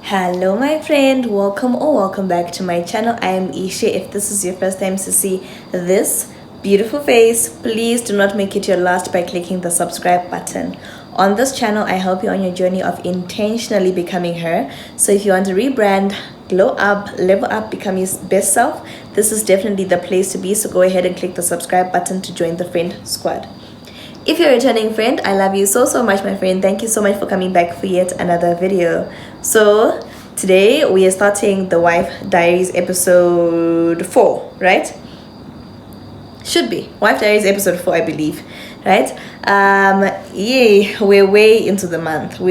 Hello my friend, welcome back to my channel. I am Isha. If this is your first time to see this beautiful face, please do not make it your last by clicking the subscribe button. On this channel, I help you on your journey of intentionally becoming her. So if you want to rebrand, glow up, level up, become your best self, this is definitely the place to be. So go ahead and click the subscribe button to join the friend squad. If you're a returning friend, I love you so much, my friend. Thank you so much for coming back for yet another video. So today we are starting the Wife Diaries episode 4, right? Should be Wife Diaries episode 4, I believe, right? Yeah, we're way into the month.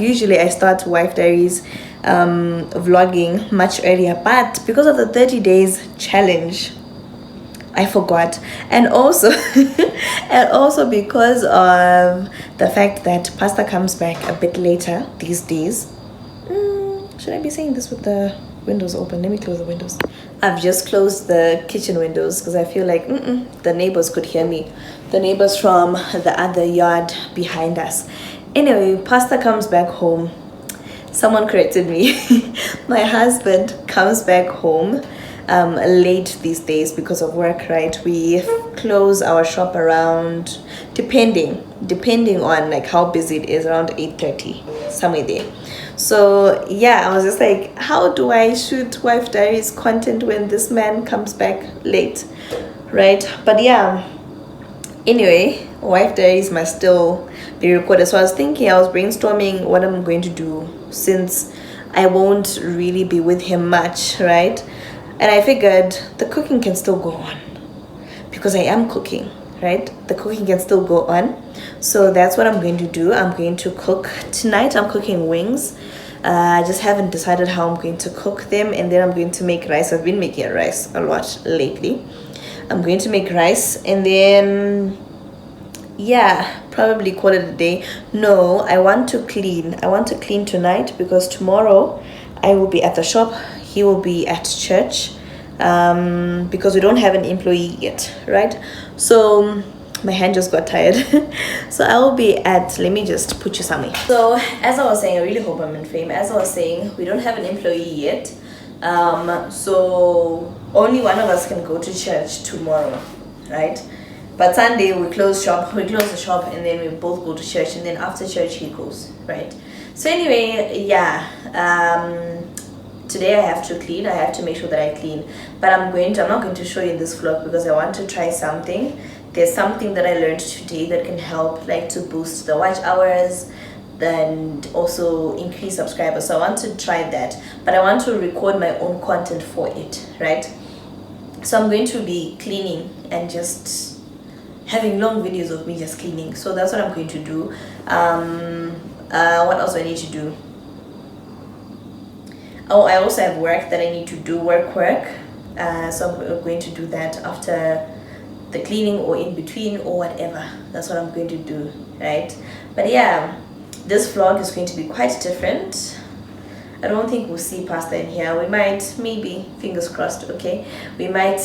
Usually I start Wife Diaries vlogging much earlier, but because of the 30 days challenge, I forgot. And also because of the fact that pasta comes back a bit later these days. Should I be saying this with the windows open? Let me close the windows. I've just closed the kitchen windows because I feel like the neighbors could hear me. The neighbors from the other yard behind us. Anyway, pasta comes back home. Someone corrected me. My husband comes back home late these days because of work, right? We close our shop around, depending on like how busy it is, around 8:30, somewhere there. So yeah, I was just like, how do I shoot Wife Diaries content when this man comes back late, right? But yeah, anyway, Wife Diaries must still be recorded. So I was brainstorming what I'm going to do since I won't really be with him much, right? And I figured the cooking can still go on because I am cooking, right? The cooking can still go on. So that's what I'm going to do. I'm going to cook tonight. I'm cooking wings. I just haven't decided how I'm going to cook them. And then I'm going to make rice. I've been making rice a lot lately. I'm going to make rice and then, yeah, probably call it a day. No, I want to clean. I want to clean tonight because tomorrow I will be at the shop. He will be at church because we don't have an employee yet, right? So my hand just got tired. So I will be at, let me just put you somewhere. So as I was saying, I really hope I'm in frame. As I was saying, we don't have an employee yet. So only one of us can go to church tomorrow, right? But Sunday we close the shop and then we both go to church, and then after church he goes, right? So anyway, yeah, today I have to clean. I have to make sure that I clean. But I'm not going to show you in this vlog because I want to try something. There's something that I learned today that can help like to boost the watch hours and also increase subscribers. So I want to try that. But I want to record my own content for it, right? So I'm going to be cleaning and just having long videos of me just cleaning. So that's what I'm going to do. What else do I need to do? Oh, I also have work that I need to do, work. So I'm going to do that after the cleaning or in between or whatever. That's what I'm going to do, right? But yeah, this vlog is going to be quite different. I don't think we'll see pasta in here. We might, maybe, fingers crossed, okay? We might,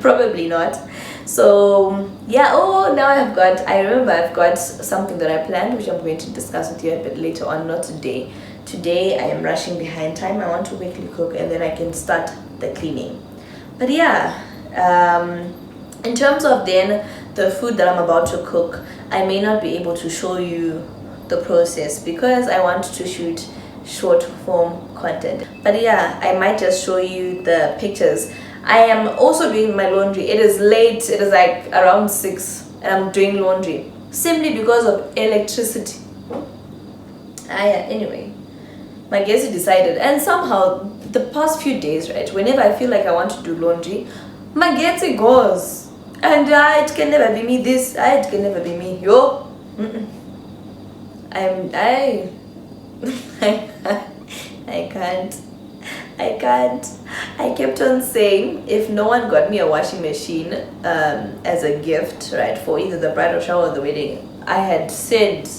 probably not. So yeah, I remember I've got something that I planned, which I'm going to discuss with you a bit later on, not today. Today I am rushing behind time. I want to quickly cook and then I can start the cleaning. But yeah, in terms of then the food that I'm about to cook, I may not be able to show you the process because I want to shoot short form content. But yeah, I might just show you the pictures. I am also doing my laundry. It is late. It is like around 6 and I'm doing laundry simply because of electricity. Anyway, my guest decided, and somehow the past few days, right, whenever I feel like I want to do laundry, my guest goes, and it can never be me. It can never be me. Yo, I can't. I kept on saying if no one got me a washing machine as a gift, right, for either the bridal shower or the wedding, I had said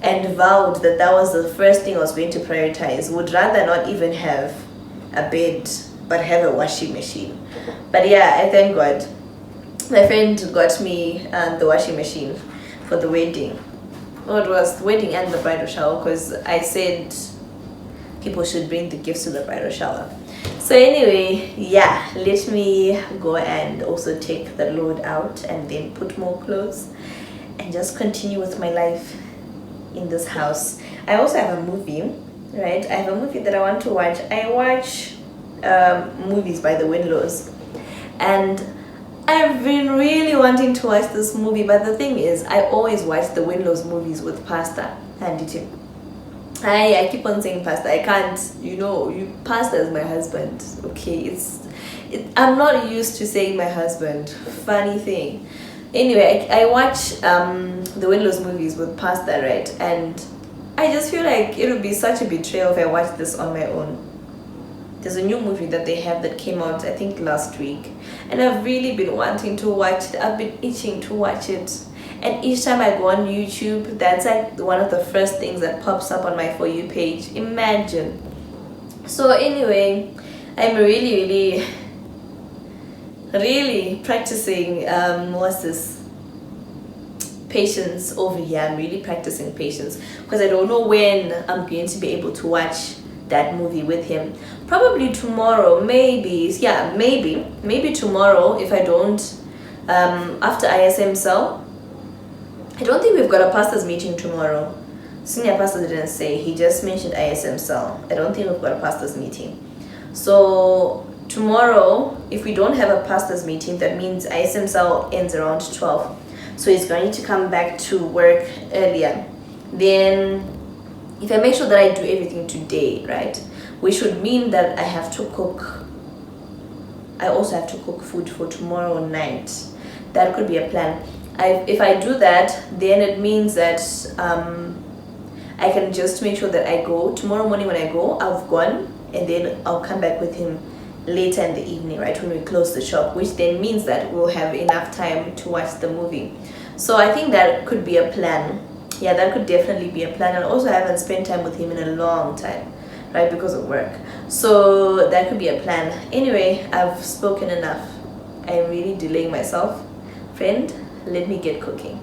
and vowed that was the first thing I was going to prioritize. Would rather not even have a bed but have a washing machine. But yeah, I thank God. My friend got me the washing machine for the wedding. Well, it was the wedding and the bridal shower because I said people should bring the gifts to the bridal shower. So anyway, yeah, let me go and also take the load out and then put more clothes and just continue with my life in this house. I also have a movie, right? I have a movie that I want to watch. I watch movies by the Winlows, and I've been really wanting to watch this movie, but the thing is, I always watch the Winlows movies with Pastor and it. I keep on saying Pastor. I can't, Pastor is my husband. Okay, I'm not used to saying my husband. Funny thing. Anyway, I watch the Winlows movies with Pastor, right? And I just feel like it would be such a betrayal if I watch this on my own. There's a new movie that they have that came out, I think, last week, and I've really been wanting to watch it. I've been itching to watch it, and each time I go on YouTube, that's like one of the first things that pops up on my For You page. Imagine. So anyway, I'm really practicing patience over here. I'm really practicing patience because I don't know when I'm going to be able to watch that movie with him. Probably tomorrow, maybe tomorrow if I don't after ISM cell. I don't think we've got a pastor's meeting tomorrow. Senior pastor didn't say, he just mentioned ISM cell. I don't think we've got a pastor's meeting. So tomorrow, if we don't have a pastor's meeting, that means ISM cell ends around 12. So he's going to come back to work earlier. Then if I make sure that I do everything today, right, which should mean that I have to cook. I also have to cook food for tomorrow night. That could be a plan. If I do that, then it means that I can just make sure that I go tomorrow morning. When I go, I've gone, and then I'll come back with him later in the evening, right, when we close the shop, which then means that we'll have enough time to watch the movie. So I think that could be a plan. Yeah, that could definitely be a plan. And also, I haven't spent time with him in a long time, right, because of work. So that could be a plan. Anyway, I've spoken enough. I'm really delaying myself. Friend, let me get cooking.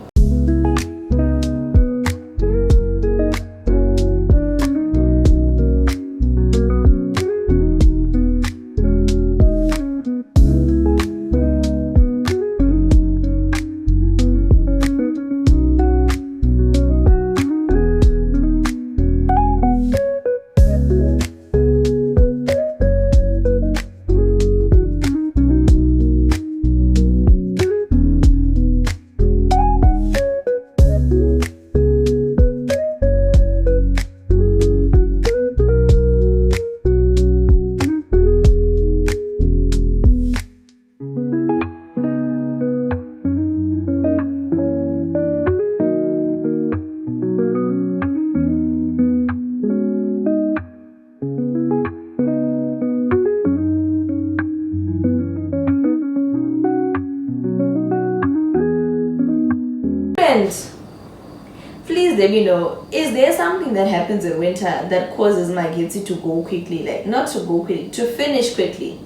Please let me know, is there something that happens in winter that causes my Getty to go quickly? Like, not to go quickly, to finish quickly.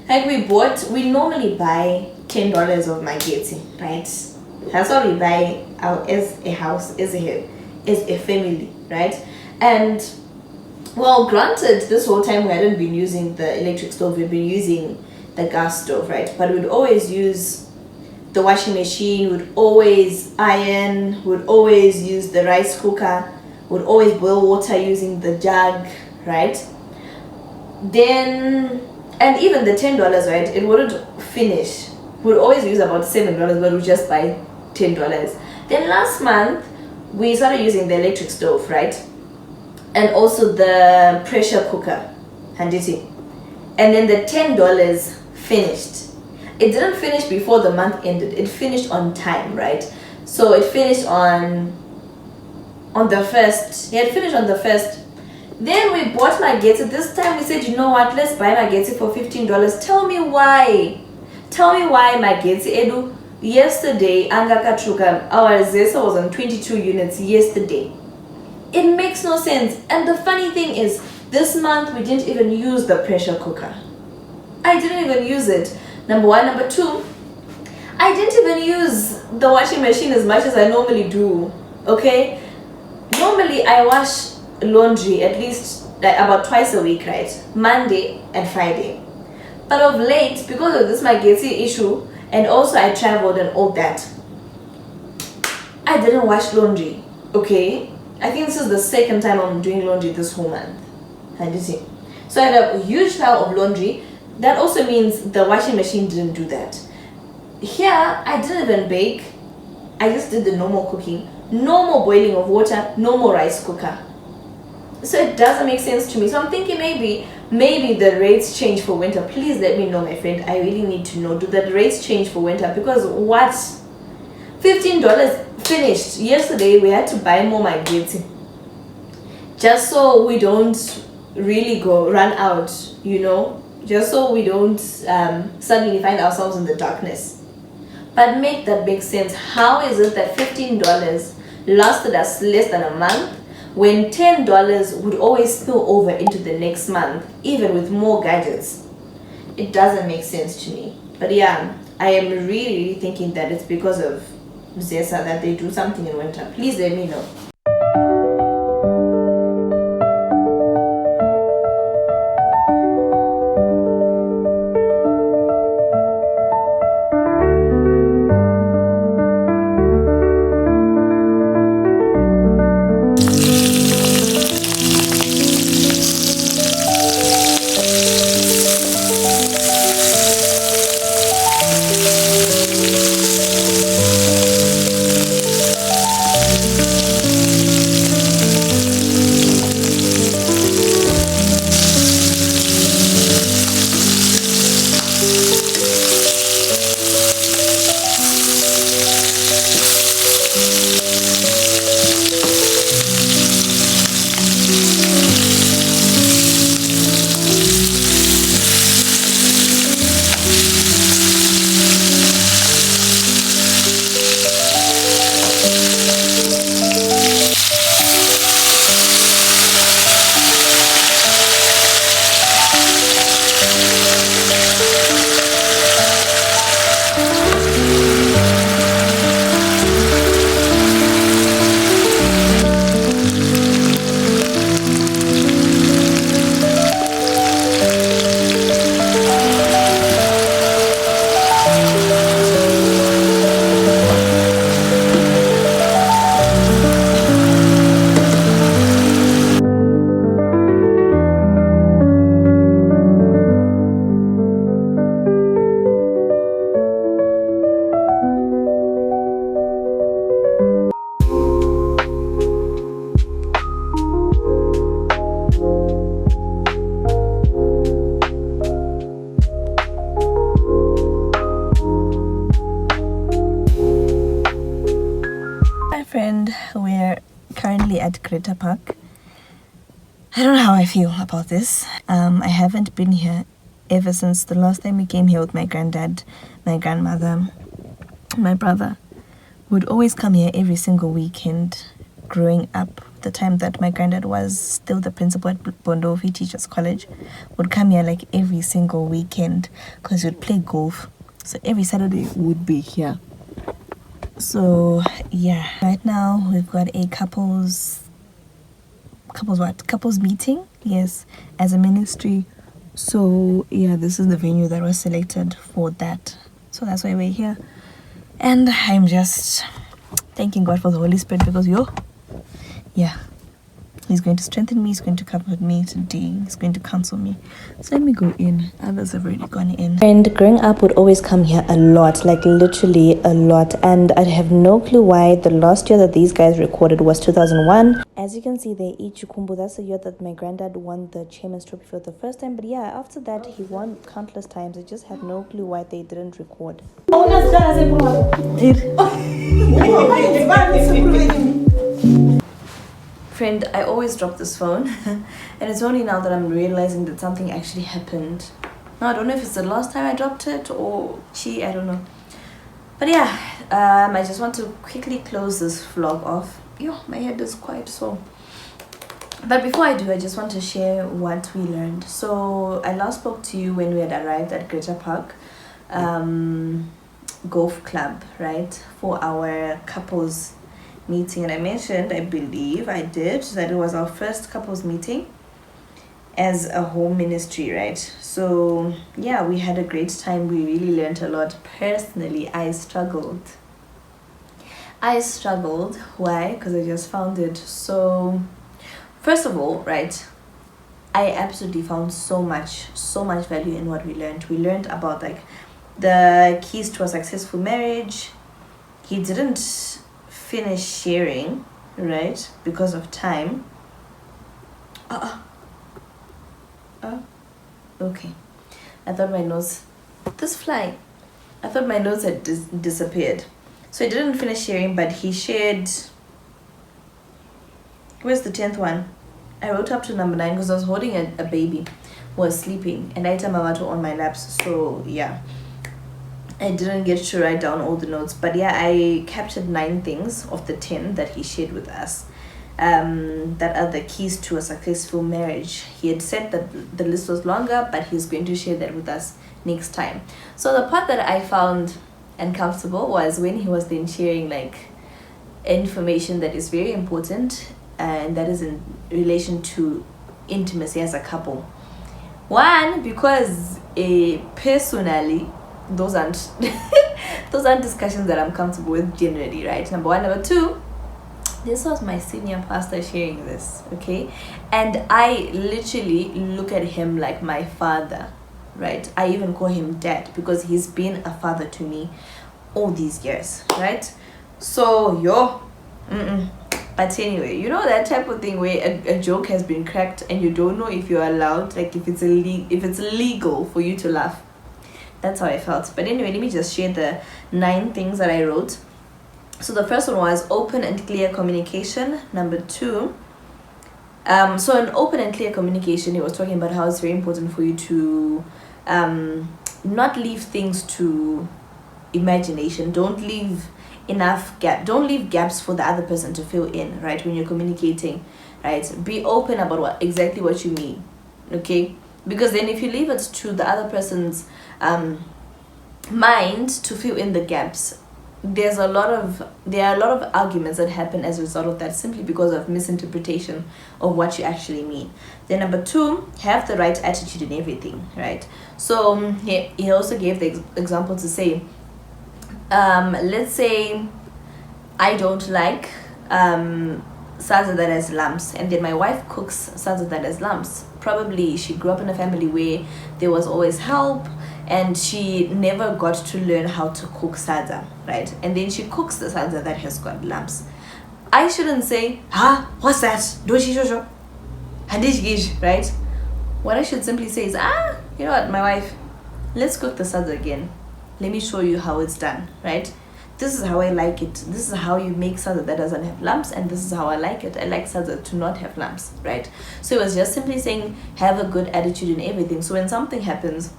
Like, we normally buy $10 of my Getty, right? That's what we buy as a house, as a family, right? And well, granted, this whole time we hadn't been using the electric stove, we've been using the gas stove, right? But we'd always use the washing machine, would always iron, would always use the rice cooker, would always boil water using the jug, right? Then, and even the $10, right, it wouldn't finish. We'd always use about $7, but we'd just buy $10. Then last month, we started using the electric stove, right? And also the pressure cooker, handiti. And then the $10 finished. It didn't finish before the month ended. It finished on time, right? So it finished on the 1st. Yeah, it finished on the 1st. Then we bought my Getty. This time we said, you know what? Let's buy my Getty for $15. Tell me why. Tell me why my Getty, Edu. Yesterday, Angakatruka, our Zesa was on 22 units yesterday. It makes no sense. And the funny thing is, this month we didn't even use the pressure cooker. I didn't even use it. Number one. Number two, I didn't even use the washing machine as much as I normally do. Okay? Normally I wash laundry at least like about twice a week, right? Monday and Friday. But of late, because of this Magesi issue, and also I traveled and all that, I didn't wash laundry. Okay, I think this is the second time I'm doing laundry this whole month. And you see, so I had a huge pile of laundry. That also means the washing machine didn't do that. Here, I didn't even bake. I just did the normal cooking, no more boiling of water, no more rice cooker. So it doesn't make sense to me. So I'm thinking maybe the rates change for winter. Please let me know, my friend. I really need to know. Do the rates change for winter? Because what? $15 finished. Yesterday we had to buy more Mageti. Just so we don't really run out, you know. Just so we don't suddenly find ourselves in the darkness. But make that make sense. How is it that $15 lasted us less than a month when $10 would always spill over into the next month, even with more gadgets? It doesn't make sense to me. But yeah, I am really thinking that it's because of Zesa that they do something in winter. Please let me know. Friend, we're currently at Greta Park. I don't know how I feel about this. I haven't been here ever since the last time we came here with my granddad, my grandmother, my brother. Would always come here every single weekend growing up. The time that my granddad was still the principal at Bondovi Teachers College, would come here like every single weekend because we'd play golf. So every Saturday would be here. So yeah, right now we've got a couples meeting, yes, as a ministry. So yeah, this is the venue that was selected for that. So that's why we're here. And I'm just thanking God for the Holy Spirit because yeah, He's going to strengthen me, He's going to comfort me today, He's going to counsel me. So let me go in. Others have already gone in. And growing up would always come here a lot, like literally a lot. And I have no clue why the last year that these guys recorded was 2001. As you can see there, Ichikumbu, that's the year that my granddad won the chairman's trophy for the first time. But yeah, after that, he won countless times. I just have no clue why they didn't record. Friend, I always drop this phone and it's only now that I'm realizing that something actually happened. Now I don't know if it's the last time I dropped it or I don't know. But yeah, I just want to quickly close this vlog off. My head is quite sore. But before I do, I just want to share what we learned. So I last spoke to you when we had arrived at Greta Park Golf Club, right, for our couples meeting. And I mentioned, I believe I did, that it was our first couples meeting. as a home ministry, right? So yeah, we had a great time. We really learned a lot. Personally, I struggled. Why? Because I just found it so, first of all, right, I absolutely found so much value in what we learned. We learned about like the keys to a successful marriage. He didn't finish sharing, right, because of time. Okay. I thought my nose, this fly, I thought my nose had disappeared. So he didn't finish sharing, but he shared, where's the 10th one? I wrote up to number 9 because I was holding a baby who was sleeping, and I had Mamato on my laps. So yeah, I didn't get to write down all the notes, but yeah, I captured 9 things of the 10 that he shared with us. That are the keys to a successful marriage. He had said that the list was longer, but he's going to share that with us next time. So the part that I found uncomfortable was when he was then sharing like information that is very important, and that is in relation to intimacy as a couple. One, because personally, those aren't those aren't discussions that I'm comfortable with generally, right? Number one. Number two, this was my senior pastor sharing this, okay? And I literally look at him like my father, right? I even call him dad because he's been a father to me all these years, right? So, but anyway, you know that type of thing where a joke has been cracked and you don't know if you're allowed, like if it's legal for you to laugh. That's how I felt. But anyway, let me just share the 9 things that I wrote. So the first one was open and clear communication. Number 2, so in open and clear communication, he was talking about how it's very important for you to not leave things to imagination. Don't leave gaps for the other person to fill in, right? When you're communicating, right? Be open about exactly what you mean, okay? Because then if you leave it to the other person's mind to fill in the gaps, there are a lot of arguments that happen as a result of that, simply because of misinterpretation of what you actually mean. Then number 2, have the right attitude in everything, right? So he also gave the example to say, let's say I don't like salsa that has lumps, and then my wife cooks salsa that has lumps. Probably she grew up in a family where there was always help, and she never got to learn how to cook salsa, right? And then she cooks the salsa that has got lumps. I shouldn't say, what's that? Doshi shosho. Hadish, right? What I should simply say is, you know what, my wife, let's cook the salsa again. Let me show you how it's done, right? This is how I like it. This is how you make salsa that doesn't have lumps, and this is how I like it. I like salsa to not have lumps, right? So it was just simply saying, have a good attitude in everything. So when something happens,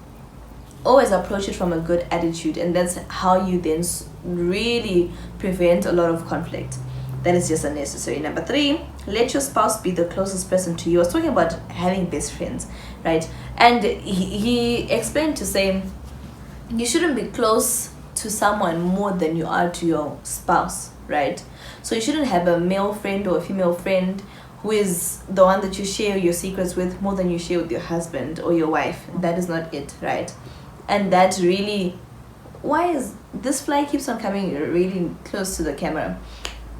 always approach it from a good attitude, and that's how you then really prevent a lot of conflict that is just unnecessary. Number 3, let your spouse be the closest person to you. I was talking about having best friends, right? And he explained to say, you shouldn't be close to someone more than you are to your spouse, right? So you shouldn't have a male friend or a female friend who is the one that you share your secrets with more than you share with your husband or your wife. That is not it, right? And that's really, why is this fly keeps on coming really close to the camera?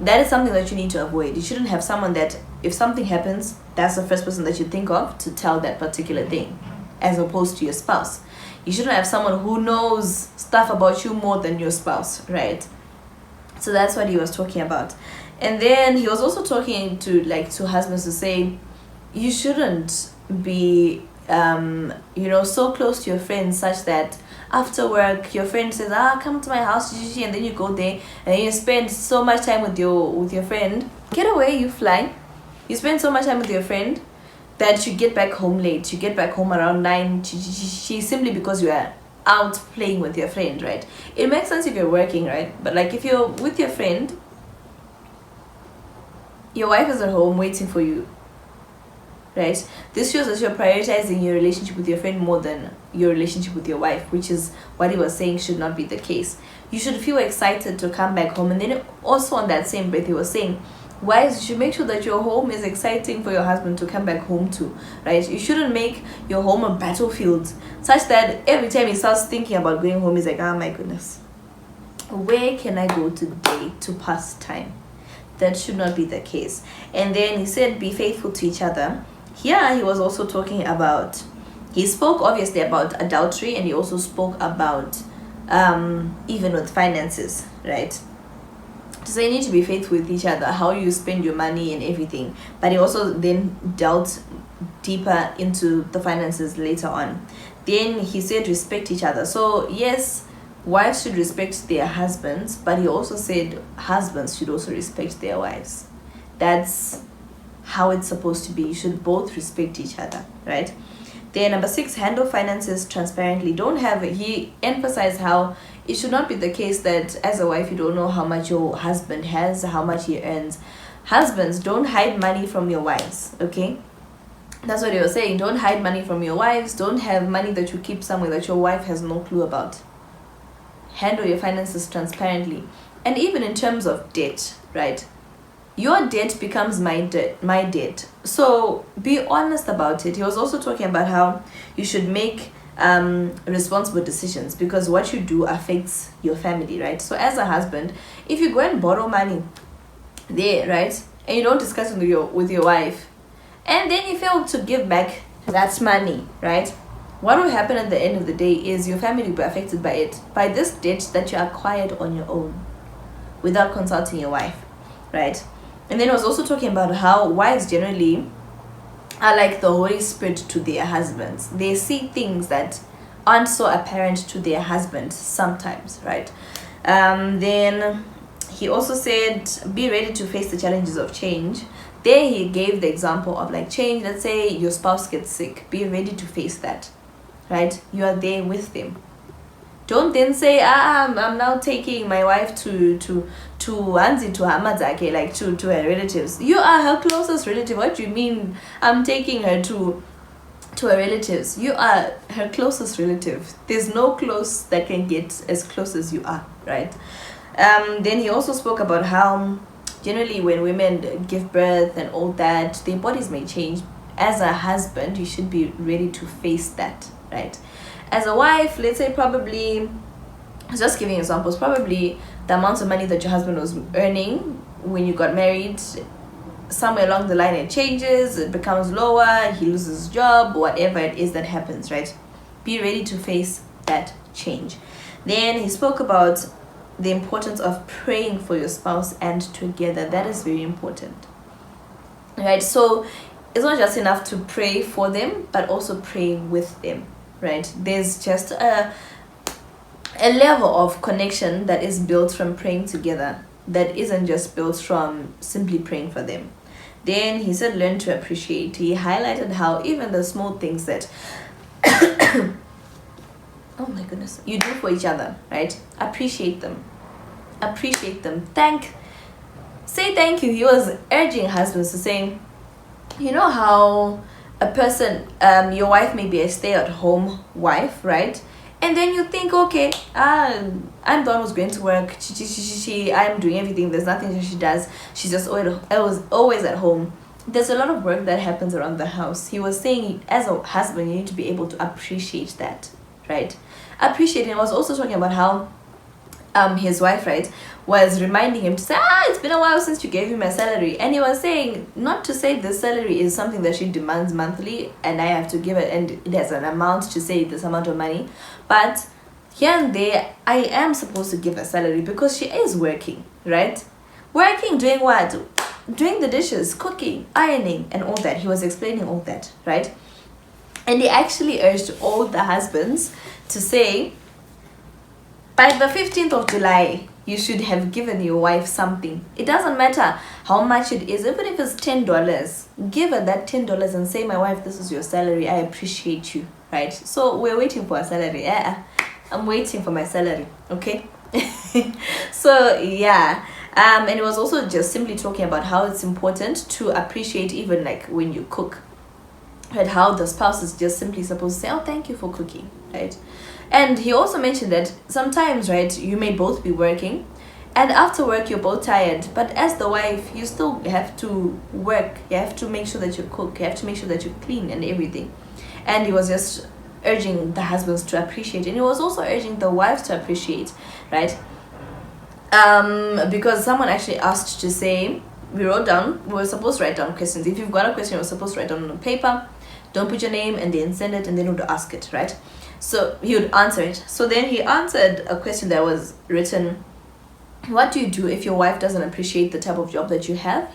That is something that you need to avoid. You shouldn't have someone that, if something happens, that's the first person that you think of to tell that particular thing, as opposed to your spouse. You shouldn't have someone who knows stuff about you more than your spouse, right? So that's what he was talking about. And then he was also talking to husbands to say, you shouldn't be so close to your friends such that after work your friend says, come to my house, and then you go there and then you spend so much time with your friend. Get away, you fly. You spend so much time with your friend that you get back home late. You get back home around 9 simply because you are out playing with your friend, right? It makes sense if you're working, right? But like if you're with your friend, your wife is at home waiting for you, right? This shows that you're prioritizing your relationship with your friend more than your relationship with your wife, which is what he was saying should not be the case. You should feel excited to come back home. And then also on that same breath, he was saying, Wives, you should make sure that your home is exciting for your husband to come back home to, right? You shouldn't make your home a battlefield such that every time he starts thinking about going home, he's like, oh my goodness, where can I go today to pass time? That should not be the case. And then he said, be faithful to each other. Here he was also talking about, he spoke obviously about adultery, and he also spoke about even with finances, right? So you need to be faithful with each other, how you spend your money and everything. But he also then dealt deeper into the finances later on. Then he said respect each other. So yes, wives should respect their husbands, but he also said husbands should also respect their wives. That's how it's supposed to be. You should both respect each other, right? Then number 6, handle finances transparently. He emphasized how it should not be the case that as a wife you don't know how much your husband has, how much he earns. Husbands, don't hide money from your wives, okay? That's what he was saying. Don't hide money from your wives. Don't have money that you keep somewhere that your wife has no clue about. Handle your finances transparently. And even in terms of debt, right? Your debt becomes my debt. So be honest about it. He was also talking about how you should make responsible decisions, because what you do affects your family, right? So as a husband, if you go and borrow money there, right, and you don't discuss it with your wife, and then you fail to give back that money, right, what will happen at the end of the day is your family will be affected by it, by this debt that you acquired on your own without consulting your wife, right? And then I was also talking about how wives generally are like the Holy Spirit to their husbands. They see things that aren't so apparent to their husbands sometimes, right? Then he also said, be ready to face the challenges of change. There he gave the example of like change. Let's say your spouse gets sick. Be ready to face that, right? You are there with them. Don't then say, I'm now taking my wife to Anzi, to her Mazake, like to her relatives. You are her closest relative. What do you mean I'm taking her to her relatives? You are her closest relative. There's no close that can get as close as you are, right? Then he also spoke about how generally when women give birth and all that, their bodies may change. As a husband, you should be ready to face that, right? As a wife, let's say probably, just giving examples, probably the amount of money that your husband was earning when you got married, somewhere along the line it changes, it becomes lower, he loses his job, whatever it is that happens, right? Be ready to face that change. Then he spoke about the importance of praying for your spouse and together. That is very important, right? So it's not just enough to pray for them, but also pray with them, right? There's just a level of connection that is built from praying together, that isn't just built from simply praying for them. Then he said learn to appreciate. He highlighted how even the small things that oh my goodness, you do for each other, right? Appreciate them. Say thank you. He was urging husbands to say, you know how a person, your wife may be a stay-at-home wife, right? And then you think, okay, I'm the one who's going to work. I'm doing everything. There's nothing that she does. She's just always at home. There's a lot of work that happens around the house. He was saying, as a husband, you need to be able to appreciate that, right? Appreciate it. He was also talking about how his wife, right, was reminding him to say, it's been a while since you gave me my salary. And he was saying, not to say the salary is something that she demands monthly and I have to give it, and it has an amount to say this amount of money, but here and there I am supposed to give a salary because she is working, right? Working, doing what? Doing the dishes, cooking, ironing, and all that. He was explaining all that, right? And he actually urged all the husbands to say, by the 15th of July, you should have given your wife something. It doesn't matter how much it is, even if it's $10. Give her that $10 and say, my wife, this is your salary. I appreciate you, right? So we're waiting for a salary. I'm waiting for my salary, okay? So yeah. And it was also just simply talking about how it's important to appreciate, even like when you cook, right? How the spouse is just simply supposed to say, oh, thank you for cooking, right? And he also mentioned that sometimes, right, you may both be working and after work you're both tired, but as the wife you still have to work, you have to make sure that you cook, you have to make sure that you clean and everything. And he was just urging the husbands to appreciate, and he was also urging the wives to appreciate, right? Because someone actually asked to say, we were supposed to write down questions. If you've got a question, you're supposed to write down on paper, don't put your name, and then send it, and then he would ask it, right? So he would answer it. So then he answered a question that was written: what do you do if your wife doesn't appreciate the type of job that you have?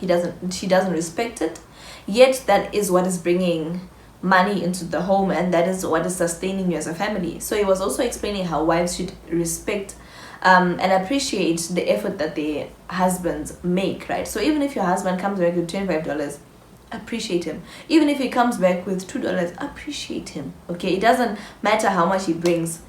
She doesn't respect it, yet that is what is bringing money into the home, and that is what is sustaining you as a family. So he was also explaining how wives should respect and appreciate the effort that their husbands make, right? So even if your husband comes back with $25, appreciate him. Even if he comes back with $2, appreciate him. Okay, it doesn't matter how much he brings.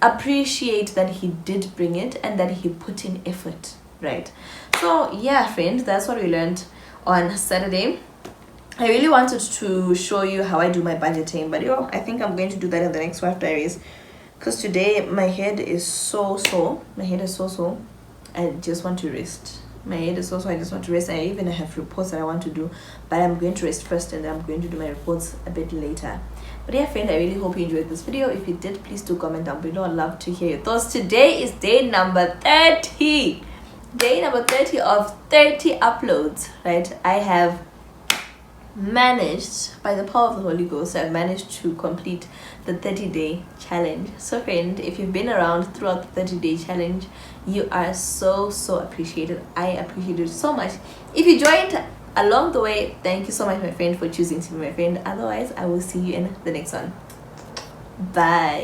Appreciate that he did bring it and that he put in effort, right? So yeah, friend, that's what we learned on Saturday. I really wanted to show you how I do my budgeting, but I think I'm going to do that in the next Wife Diaries, because today my head is so sore. I just want to rest. My head is so sore, I just want to rest. I even have reports that I want to do, but I'm going to rest first, and then I'm going to do my reports a bit later. But yeah, friend, I really hope you enjoyed this video. If you did, please do comment down below. I'd love to hear your thoughts. Today is day number 30. Day number 30 of 30 uploads, right? I have managed, by the power of the Holy Ghost, I've managed to complete the 30-day challenge. So friend, if you've been around throughout the 30-day challenge, you are so appreciated. I appreciate it so much. If you joined along the way, thank you so much, my friend, for choosing to be my friend. Otherwise, I will see you in the next one. Bye.